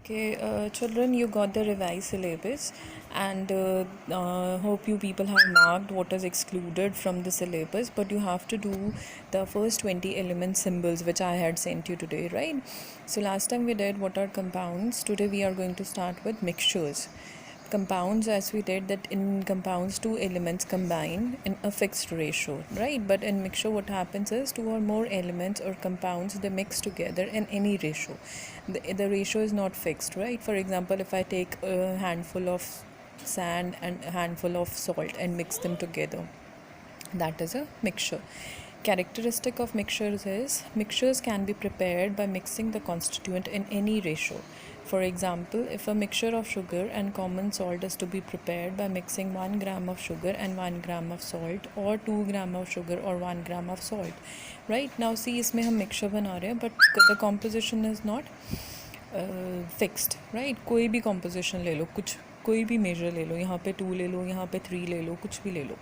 Okay, children, you got the revised syllabus, and hope you people have marked what is excluded from the syllabus. But you have to do the first 20 element symbols which I had sent you today, right? So last time we did what are compounds. Today we are going to start with mixtures. Compounds, as we did that in compounds, two elements combine in a fixed ratio, right? But in mixture, what happens is two or more elements or compounds, they mix together in any ratio. The ratio is not fixed, right? For example, if I take a handful of sand and a handful of salt and mix them together, that is a mixture. Characteristic of mixtures is mixtures can be prepared by mixing the constituent in any ratio. For example, if a mixture of sugar and common salt is to be prepared by mixing 1 gram of sugar and 1 gram of salt, or 2 gram of sugar or 1 gram of salt, right? Now see, इसमें हम mixture बना रहे हैं, but the composition is not fixed, right? कोई भी composition ले लो, कुछ कोई भी measure ले लो, यहाँ पे 2 ले लो, यहाँ पे 3 ले लो, कुछ भी ले लो.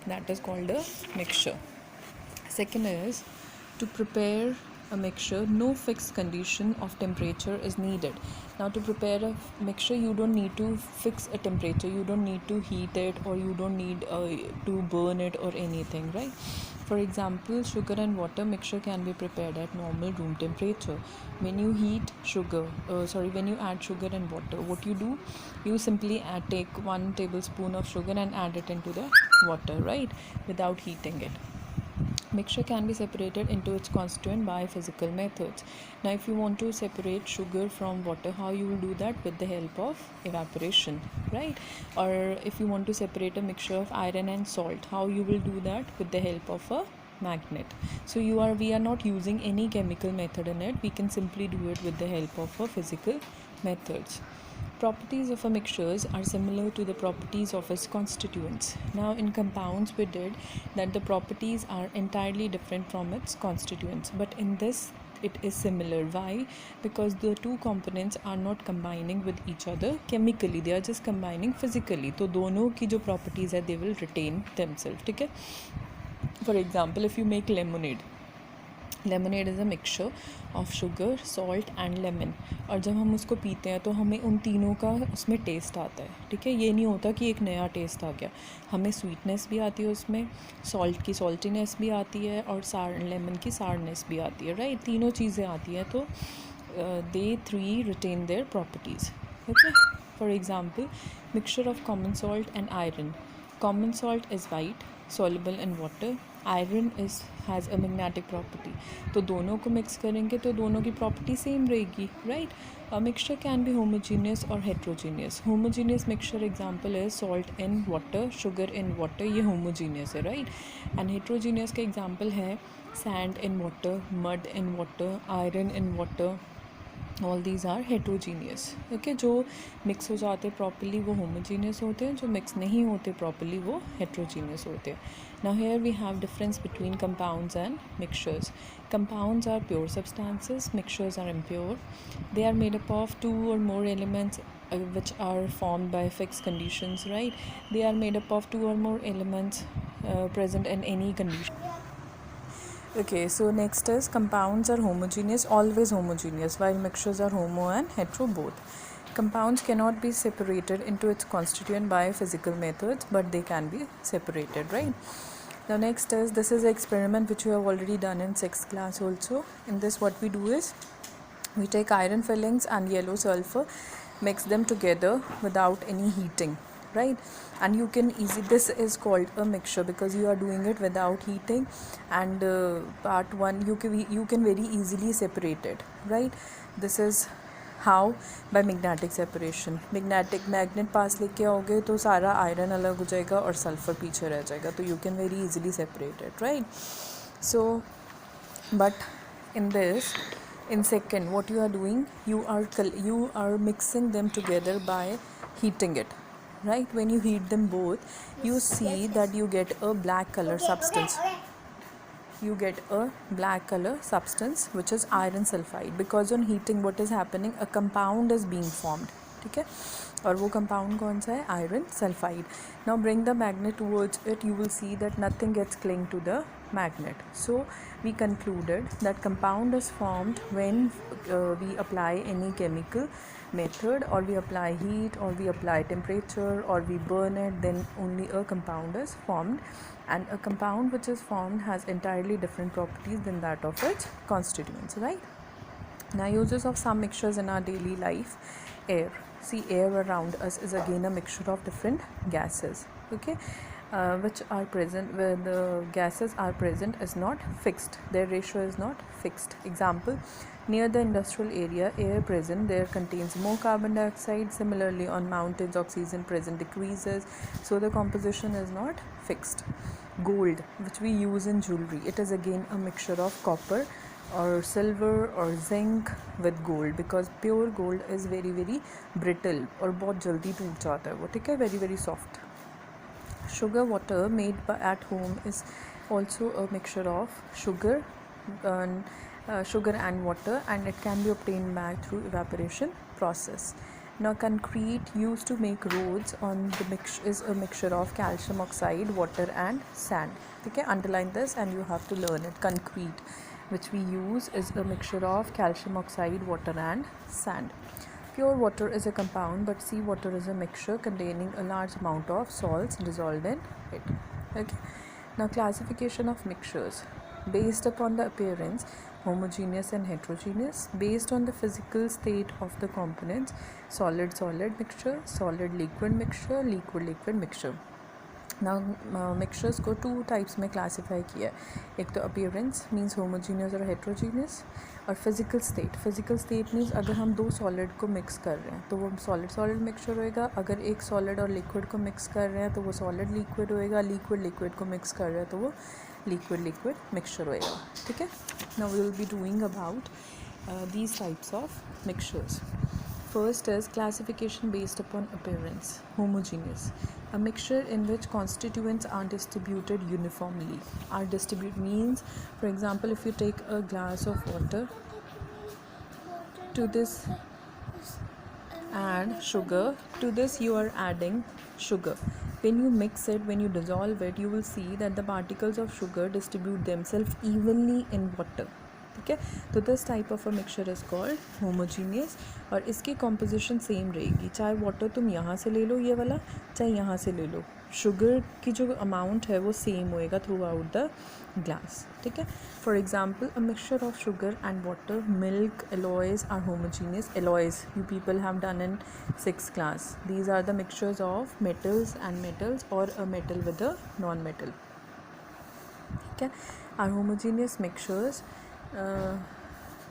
That is called a mixture. Second is, to prepare a mixture, no fixed condition of temperature is needed. Now to prepare a mixture, you don't need to fix a temperature, you don't need to heat it, or you don't need to burn it or anything, right? For example, sugar and water mixture can be prepared at normal room temperature. When you when you add sugar and water, what you do, you simply take 1 tablespoon of sugar and add it into the water, right, without heating it. Mixture can be separated into its constituent by physical methods. Now if you want to separate sugar from water, how you will do that? With the help of evaporation, right? Or if you want to separate a mixture of iron and salt, how you will do that? With the help of a magnet. So we are not using any chemical method in it, we can simply do it with the help of a physical methods. Properties of a mixtures are similar to the properties of its constituents. Now in compounds we did that the properties are entirely different from its constituents, but in this it is similar. Why? Because the two components are not combining with each other chemically, they are just combining physically. तो दोनों की जो properties है, they will retain themselves. ठीक है? For example, if you make lemonade is a mixture of sugar, salt and lemon, और जब हम उसको पीते हैं तो हमें उन तीनों का उसमें टेस्ट आता है. ठीक है, ये नहीं होता कि एक नया टेस्ट आ गया. हमें स्वीटनेस भी आती है उसमें, सॉल्ट की सॉल्टीनेस भी आती है, और लेमन की सारनेस भी आती है, राइट? तीनों चीज़ें आती हैं, तो they 3 retain their properties. Okay, for example, mixture of common salt and iron. Common salt is white, soluble in water. Iron has a magnetic property. तो दोनों को मिक्स करेंगे तो दोनों की प्रॉपर्टी सेम रहेगी, right? A mixture can be homogeneous or heterogeneous. Homogeneous mixture example is salt in water, sugar in water. ये homogeneous है, right? And heterogeneous का example है sand in water, mud in water, iron in water. All these are heterogeneous. Okay, जो mix हो जाते properly वो homogeneous होते हैं, जो मिक्स नहीं होते प्रॉपरली वो हेट्रोजीनियस होते हैं. Now here we have difference between compounds and mixtures. Compounds are pure substances, mixtures are impure. They are made up of 2 or more elements which are formed by fixed conditions, right? They are made up of 2 or more elements present in any condition. Okay, so next is compounds are homogeneous, always homogeneous, while mixtures are homo and hetero both. Compounds cannot be separated into its constituent by physical methods, but they can be separated, right? Now next is, this is an experiment which we have already done in 6th class also. In this what we do is, we take iron fillings and yellow sulfur, mix them together without any heating, right? And you can this is called a mixture because you are doing it without heating. And part 1, you can very easily separate it, right? This is how, by magnetic separation. magnet पास लेके आओगे तो सारा iron अलग हो जाएगा और sulphur पीछे रह जाएगा, तो you can very easily separate it, right? So but in this, in second, what you are doing, you are mixing them together by heating it, right? When you heat them both, you see that you get a black color substance. You get a black color substance which is iron sulfide, because on heating what is happening, a compound is being formed. ठीक है, और वो compound कौन सा है? Iron sulfide. Now bring the magnet towards it, you will see that nothing gets cling to the magnet. So we concluded that compound is formed when we apply any chemical method, or we apply heat, or we apply temperature, or we burn it, then only a compound is formed. And a compound which is formed has entirely different properties than that of its constituents, right? Now, uses of some mixtures in our daily life. Air. See, air around us is again a mixture of different gases, okay, which are present where the gases are present is not fixed. Their ratio is not fixed. Example, near the industrial area, air present there contains more carbon dioxide. Similarly, on mountains, oxygen present decreases. So the composition is not fixed. Gold, which we use in jewelry, it is again a mixture of copper or silver or zinc with gold, because pure gold is very very brittle और बहुत जल्दी टूट जाता है वो, ठीक है, very very soft. Sugar water made at home is also a mixture of sugar and water, and it can be obtained back through evaporation process. Now, concrete used to make roads on the mix is a mixture of calcium oxide, water and sand. Okay, underline this and you have to learn it. Concrete, which we use, is a mixture of calcium oxide, water and sand. Pure water is a compound, but seawater is a mixture containing a large amount of salts dissolved in it. Okay. Now, classification of mixtures. Based upon the appearance, homogeneous and heterogeneous. Based on the physical state of the components, solid-solid mixture, solid-liquid mixture, liquid-liquid mixture. Now, mixtures को two types में classify किया है. एक तो appearance means homogeneous और heterogeneous, और physical state means अगर हम दो सॉलिड को मिक्स कर रहे हैं तो वो सॉलिड मिक्सचर होएगा. अगर एक सॉलिड और लिक्विड को मिक्स कर रहे हैं तो वो सॉलिड लिक्विड होएगा. लिक्विड को मिक्स कर रहे हैं तो वो लिक्विड मिक्सचर होएगा. ठीक है. Now we will be doing about these types of mixtures. First is classification based upon appearance. Homogeneous, a mixture in which constituents are distributed uniformly. Are distribute means, for example, if you take a glass of water, to this add sugar. To this you are adding sugar. When you mix it, when you dissolve it, you will see that the particles of sugar distribute themselves evenly in water. ठीक है. तो this type of a mixture is called homogeneous, और इसकी composition same रहेगी. चाहे water तुम यहाँ से ले लो ये वाला, चाहे यहाँ से ले लो, शुगर की जो अमाउंट है वो सेम होएगा थ्रू आउट द ग्लास. ठीक है. For example, a mixture of sugar and water, milk, alloys are homogeneous. Alloys you people have done in 6th class. These are the mixtures of metals and metals, और a metal with a non metal. ठीक है. Are homogeneous mixtures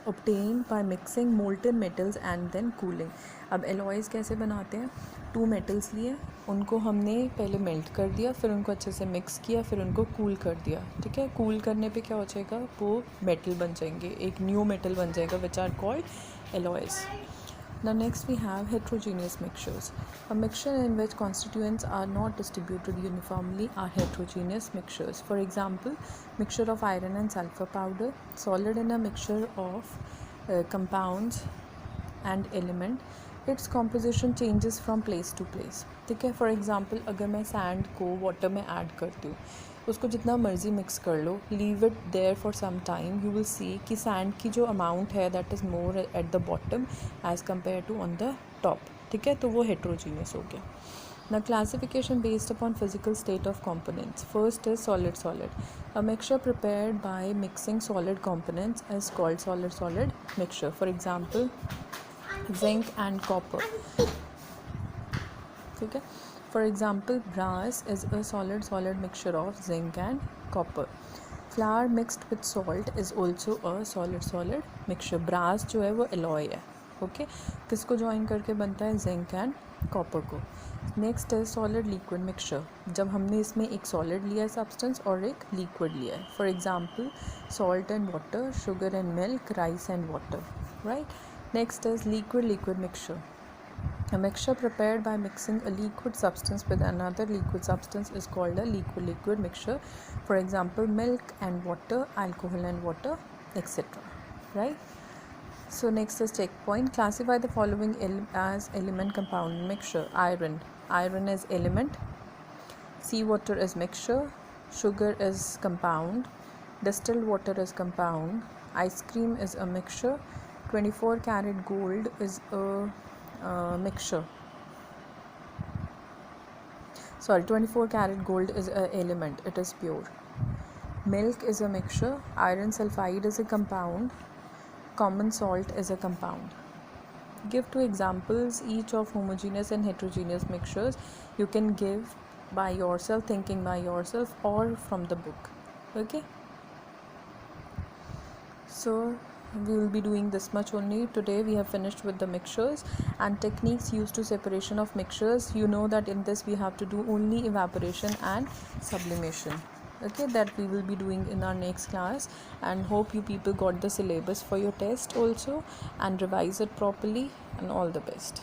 obtained by mixing molten metals and then cooling. अब alloys कैसे बनाते हैं? 2 metals लिए, उनको हमने पहले मेल्ट कर दिया, फिर उनको अच्छे से मिक्स किया, फिर उनको कूल कर दिया. ठीक है. कूल करने पे क्या हो जाएगा? वो मेटल बन जाएंगे, एक न्यू मेटल बन जाएगा, which are called alloys. Now next we have heterogeneous mixtures. A mixture in which constituents are not distributed uniformly are heterogeneous mixtures. For example, mixture of iron and sulfur powder, solid in a mixture of compounds and element. Its composition changes from place to place. ठीक है. For example, अगर मैं sand को water में add करती हूँ, उसको जितना मर्ज़ी मिक्स कर लो, leave it there for some time, you will see कि सैंड की जो अमाउंट है that is more at the bottom as compare to on the top. ठीक है. तो वो हेट्रोजीनियस हो गया. Now, classification based upon physical state of components. First is solid. A mixture prepared by mixing solid components is called solid mixture. For example, zinc and copper. ठीक है. For example, brass is a solid mixture of zinc and copper. Flour mixed with salt is also a solid mixture. Brass जो है वो alloy है. Okay. किसको join करके बनता है? zinc and copper को. नेक्स्ट है सॉलिड लिक्विड मिक्सचर. जब हमने इसमें एक सॉलिड लिया है सब्सटेंस और एक लिक्विड लिया है. For example, salt and water, sugar and milk, rice and water. Right. Next is liquid mixture. A mixture prepared by mixing a liquid substance with another liquid substance is called a liquid mixture. For example, milk and water, alcohol and water, etc. Right? So next is checkpoint. Classify the following as element, compound, and mixture. Iron is element. Seawater is mixture. Sugar is compound. distilled water is compound, ice cream is a mixture, 24 karat gold is a mixture. Sorry, 24 karat gold is an element, it is pure. Milk is a mixture, iron sulfide is a compound, common salt is a compound. Give two examples each of homogeneous and heterogeneous mixtures. You can give by yourself, thinking by yourself, or from the book. Okay, so we will be doing this much only today. We have finished with the mixtures and techniques used to separation of mixtures. You know that in this we have to do only evaporation and sublimation. Okay, that we will be doing in our next class, and hope you people got the syllabus for your test also and revise it properly, and all the best.